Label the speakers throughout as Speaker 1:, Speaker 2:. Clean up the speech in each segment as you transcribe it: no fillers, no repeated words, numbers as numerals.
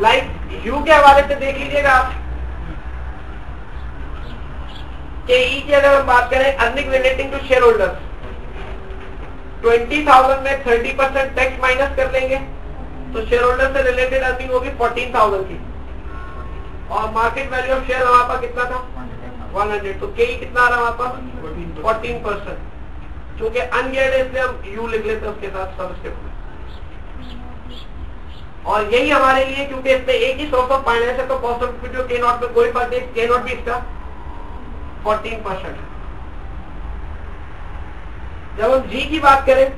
Speaker 1: Like you के हवाले से देख लीजिएगा आप कि ई की अगर हम बात करें earning relating to shareholders 20,000 में 30% टैक्स माइनस कर लेंगे तो शेयर होल्डर से रिलेटेड अर्निंग होगी 14,000 की और मार्केट वैल्यू ऑफ शेयर हमारे पास कितना था 100 तो के कितना आ रहा हमारे पास 14%। क्योंकि अनगियर्ड है इसलिए हम यू लिख लेते हैं उसके साथ सबस्क्रिप्ट में। और यही हमारे लिए क्योंकि इसमें एक ही सोर्स ऑफ फाइनेंस है तो कॉस्ट ऑफ इक्विटी के नॉट में कोई फर्क नहीं, के नॉट भी इसका 14%। जब हम जी की बात करें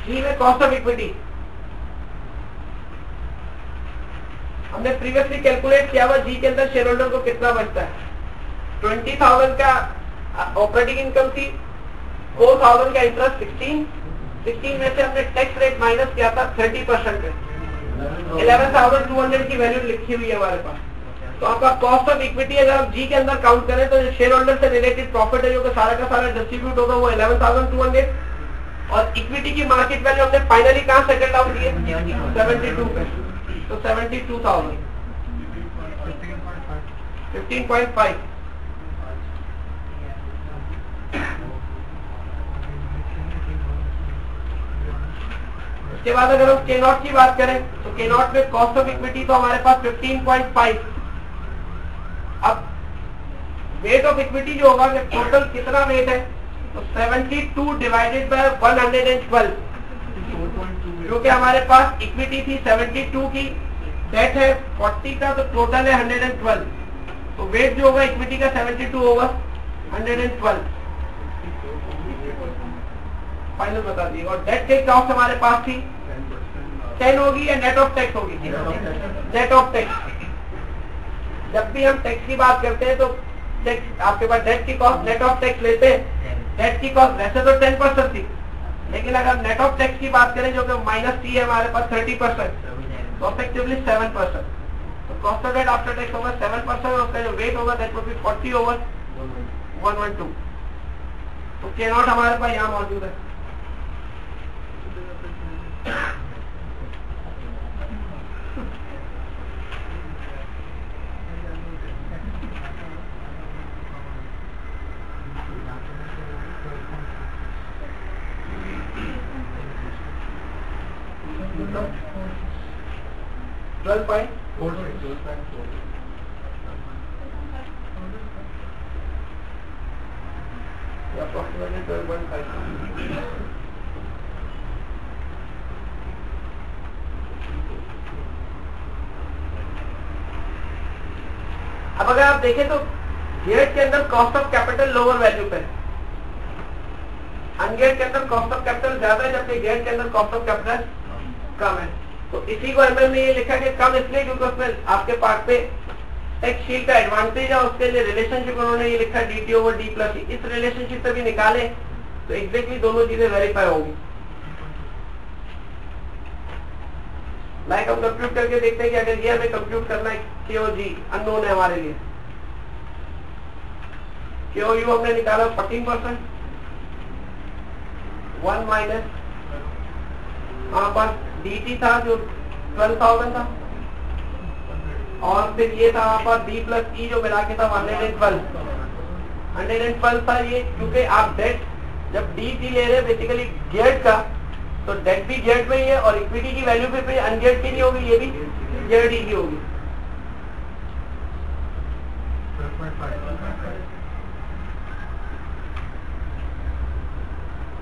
Speaker 1: जी में कॉस्ट ऑफ इक्विटी हमने प्रीवियसली कैलकुलेट किया हुआ जी के अंदर शेयर होल्डर को कितना बचता है 20,000 का ऑपरेटिंग इनकम थी 4,000 का इंटरेस्ट 16 में से हमने टैक्स रेट माइनस किया था 30% पे 11,200 की वैल्यू लिखी हुई है हमारे पास। तो आपका कॉस्ट ऑफ इक्विटी अगर आप जी के अंदर काउंट करें तो शेयर होल्डर से रिलेटेड प्रॉफिट है जो कि सारा का सारा डिस्ट्रीब्यूट होगा वो 11,200 और इक्विटी की मार्केट वैल्यू हमने फाइनली कहां सेटल डाउन की है 72 पे तो 72,000 15.5। इसके बाद अगर हम के नॉट की बात करें तो के नॉट में कॉस्ट ऑफ इक्विटी तो हमारे पास 15.5। अब वेट ऑफ इक्विटी जो होगा कि टोटल कितना वेट है तो 72 डिवाइडेड बाय 112 क्योंकि हमारे पास इक्विटी थी 72 की डेट है 40 का तो टोटल है 112 तो वेट जो होगा इक्विटी का 72 होगा 112 फाइनल बता दिए। और डेट के कॉस्ट हमारे पास थी 10 होगी या नेट ऑफ टैक्स होगी नेट ऑफ टैक्स। जब भी हम टैक्स की बात करते हैं तो टैक्स आपके पास डेट की कॉस्ट नेट ऑफ टैक्स लेते हैं डेट की कॉस्ट वैसे तो 10% थी लेकिन अगर नेट ऑफ टैक्स की बात करें जो कि माइनस टी है हमारे पास 30% तो इफेक्टिवली 7%। तो cost of debt after tax होगा 7% और उसका जो वेट होगा दैट वुड बी 40/112। तो के नॉट हमारे पास यहाँ मौजूद है। अब अगर आप देखें तो गियर्ड के अंदर cost of capital lower value पे अनगियर्ड के अंदर कॉस्ट ऑफ कैपिटल ज्यादा है जबकि गियर्ड के अंदर कॉस्ट ऑफ कैपिटल कम है। तो इसी को एमएल ने ये लिखा कि कम इसलिए क्योंकि उसमें आपके पास पे टैक्स शील्ड का एडवांटेज है उसके लिए रिलेशनशिप उन्होंने ये लिखा D T over D plus. इस रिलेशनशिप से भी निकाले तो एग्जैक्टली दोनों चीजें वेरीफाई होगी। लाइक हम कंप्यूट करके देखते हैं कि अगर ये हमें कंप्यूट करना है केओजी अननोन है हमारे लिए केओयू हमने निकाला 14% 1 माइनस हमारे पास dt था जो 12,000 था और फिर ये था हमारे पास d प्लस ई जो मिला के था 112 था ये क्योंकि आप डेट जब dt ले रहे बेसिकली गियर्ड का तो डेट भी गियर्ड में ही है और इक्विटी की वैल्यू भी अनगियर्ड की नहीं होगी ये भी गियर्ड ही की होगी।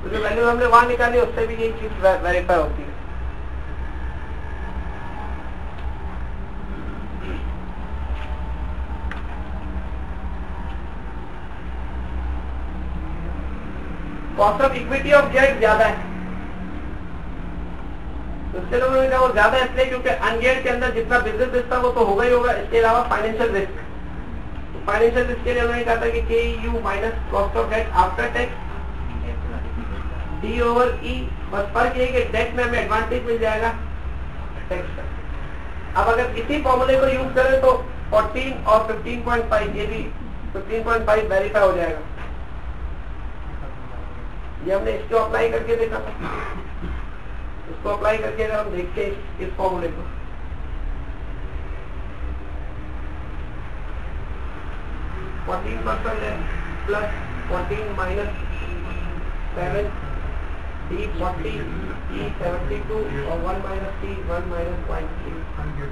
Speaker 1: तो जो वैल्यू हमने वहां निकाली उससे भी यही चीज वेरीफाई होती है। Cost of equity of geared ज्यादा है उसके लोगों ने कहा वो ज्यादा इसलिए क्योंकि अनगियर्ड के अंदर जितना बिजनेस रिस्क था वो तो होगा ही होगा। इसके अलावा फाइनेंशियल रिस्क तो फाइनेंशियल रिस्क के लिए उन्होंने कहा था कि K U minus cost of debt after tax D over E. बस फर्क ये कि डेट में हमें एडवांटेज मिल जाएगा टैक्स का। अब अगर इसी फॉर्मूले को यूज करें तो 14 और 15.5 ये भी 15.5 वेरीफाई हो जाएगा। ये हमने इसको अप्लाई करके देखा था। इसको अप्लाई करके अगर हम देखते हैं इस फॉर्मूले को, %14 है प्लस 14 माइनस 7 D 40 E 72 और 1 minus T 1 minus 0.3।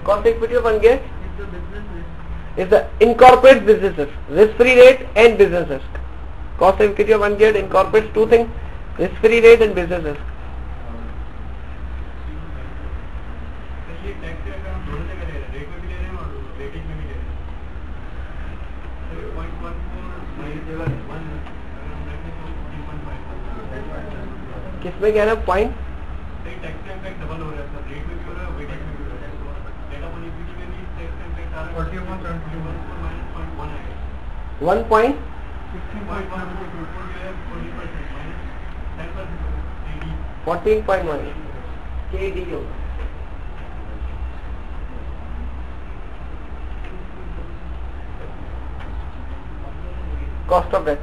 Speaker 1: Cost equity of one gate is the incorporates businesses, risk-free rate and business risk. Cost equity of one gate incorporates two things, risk-free rate and business risk. किसमें कह रहे हैं point? Tax का impact double हो रहा है sir, rate में भी हो रहा है, वेटेज में भी हो रहा है। डेटा अपॉन इक्विटी में भी टैक्स का इम्पैक्ट आ रहा है 41.1 है 1.16.1 14.1 KD होगा। Cost of debt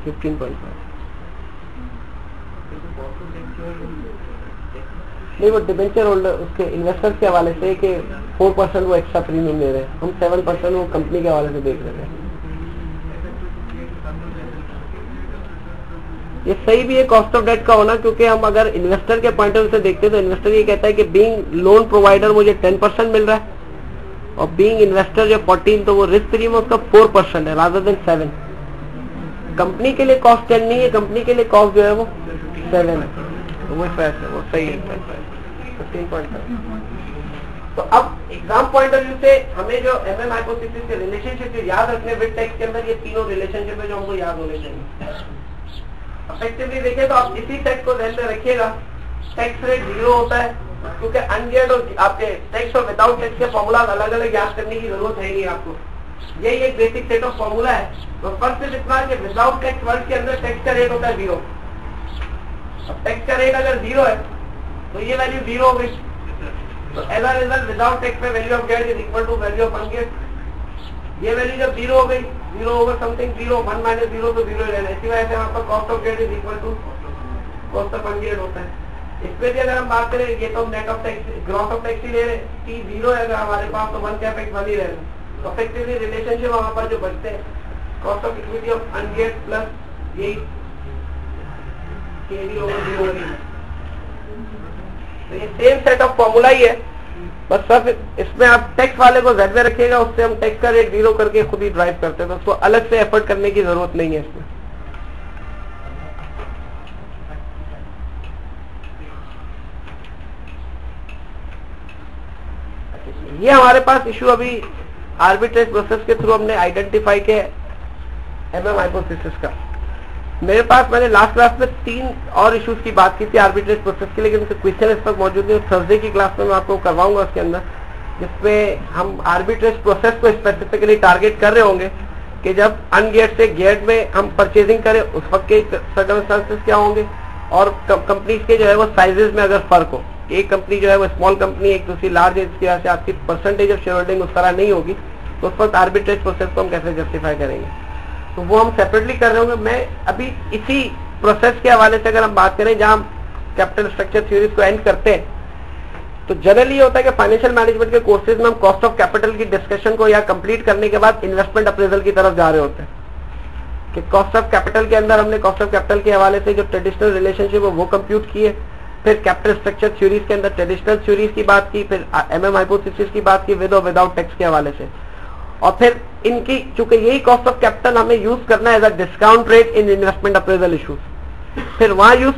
Speaker 1: 15.5। नहीं, वो डिबेंचर होल्डर उसके इन्वेस्टर्स के हवाले से कि 4% वो एक्स्ट्रा प्रीमियम ले रहे हैं, हम 7% वो कंपनी के हवाले से देख रहे हैं। ये सही भी है कॉस्ट ऑफ डेट का होना, क्योंकि हम अगर इन्वेस्टर के पॉइंट ऑफ व्यू से देखते हैं तो इन्वेस्टर ये कहता है कि बीइंग लोन प्रोवाइडर मुझे 10% मिल रहा है और बीइंग इन्वेस्टर जो 14, तो वो रिस्क प्रीमियम उसका 4% है रादर देन 7। कंपनी के लिए कॉस्ट 10 नहीं है, कंपनी के लिए कॉस्ट जो है वो 7 है, तो वो फैक्ट है, वो सही है 15.5। तो अब एग्जाम पॉइंट ऑफ व्यू से हमें जो MM हाइपोथेसिस के रिलेशनशिप याद रखने विद टैक्स के अंदर, ये तीनों रिलेशनशिप है जो हमको याद होने चाहिए। इफेक्टिवली देखें तो आप इसी सेट को ध्यान में रखिएगा, टैक्स रेट 0 होता है क्योंकि अनगियर्ड और आपके टैक्स और विदाउट टैक्स के फॉर्मूला अलग अलग याद करने की जरूरत है नहीं आपको, यही एक बेसिक सेट ऑफ फॉर्मूला है। तो फर्स्ट सिर्फ इतना कि विदाउट टैक्स वर्ड के अंदर टैक्स का रेट होता है 0। अब टैक्स का रेट अगर 0 है तो ये वैल्यू 0 हो गई, तो as a result without tax पे वैल्यू ऑफ गेट is equal to value of ungeared. ये वैल्यू जब 0 हो गई, 0 ओवर समथिंग 0, 1 माइनस 0 तो 0 रहना है। इसी वजह से यहाँ पर कॉस्ट ऑफ गेट is equal to cost of ungeared होता है। इसमें भी अगर हम बात करें, ये तो net of tax gross of tax ही ले रहे हैं, T 0 है अगर हमारे पास तो 1 का इफेक्ट 1 ही रह रहा है। तो इफेक्टिवली रिलेशनशिप वहाँ पर जो बचते हैं cost of equity of ungeared plus यही KD ओवर 0 है। तो ये सेम सेट ऑफ फॉर्मूला ही है, बस सब इसमें आप टैक्स वाले को Z में रखिएगा, उससे हम टैक्स का रेट 0 करके खुद ही ड्राइव करते हैं, तो उसको अलग से एफर्ट करने की जरूरत नहीं है इसमें। ये हमारे पास इशू अभी आर्बिट्रेज प्रोसेस के थ्रू हमने आइडेंटिफाई किया MM हाइपोथेसिस का। मेरे पास मैंने लास्ट क्लास में 3 और इश्यूज की बात की थी आर्बिट्रेज प्रोसेस की, लेकिन क्वेश्चन इस वक्त मौजूद नहीं। थर्सडे की क्लास में मैं आपको करवाऊंगा उसके अंदर, जिसमें हम आर्बिट्रेज प्रोसेस को स्पेसिफिकली टारगेट कर रहे होंगे कि जब अनगियर्ड से गियर्ड में हम परचेजिंग करें उस वक्त के सर्कमस्टांसेस क्या होंगे, और कंपनीज के जो है वो साइजेस में अगर फर्क हो, एक कंपनी जो है वो स्मॉल कंपनी एक दूसरी लार्ज है, जिसकी वजह से आपकी परसेंटेज ऑफ शेयर होल्डिंग उस तरह नहीं होगी, तो उस वक्त आर्बिट्रेज प्रोसेस को हम कैसे जस्टिफाई करेंगे, तो वो हम सेपरेटली कर रहे होंगे। मैं अभी इसी प्रोसेस के हवाले से अगर हम बात करें जहां कैपिटल स्ट्रक्चर थ्योरीज को एंड करते हैं, तो जनरली ये होता है कि फाइनेंशियल मैनेजमेंट के कोर्सेज में हम कॉस्ट ऑफ कैपिटल की डिस्कशन को या कंप्लीट करने के बाद इन्वेस्टमेंट अप्रेजल की तरफ जा रहे होते हैं कि कॉस्ट ऑफ कैपिटल के अंदर हमने कॉस्ट ऑफ कैपिटल के हवाले से जो ट्रेडिशनल रिलेशनशिप है वो कंप्यूट किए, फिर कैपिटल स्ट्रक्चर थ्योरीज के अंदर ट्रेडिशनल थ्योरीज की बात की, फिर MM हाइपोथेसिस की बात की विद और विदाउट टैक्स के हवाले से, और फिर इनकी चूंकि यही कॉस्ट ऑफ कैपिटल हमें यूज करना है as a discount rate in investment appraisal issues, फिर वहां यूज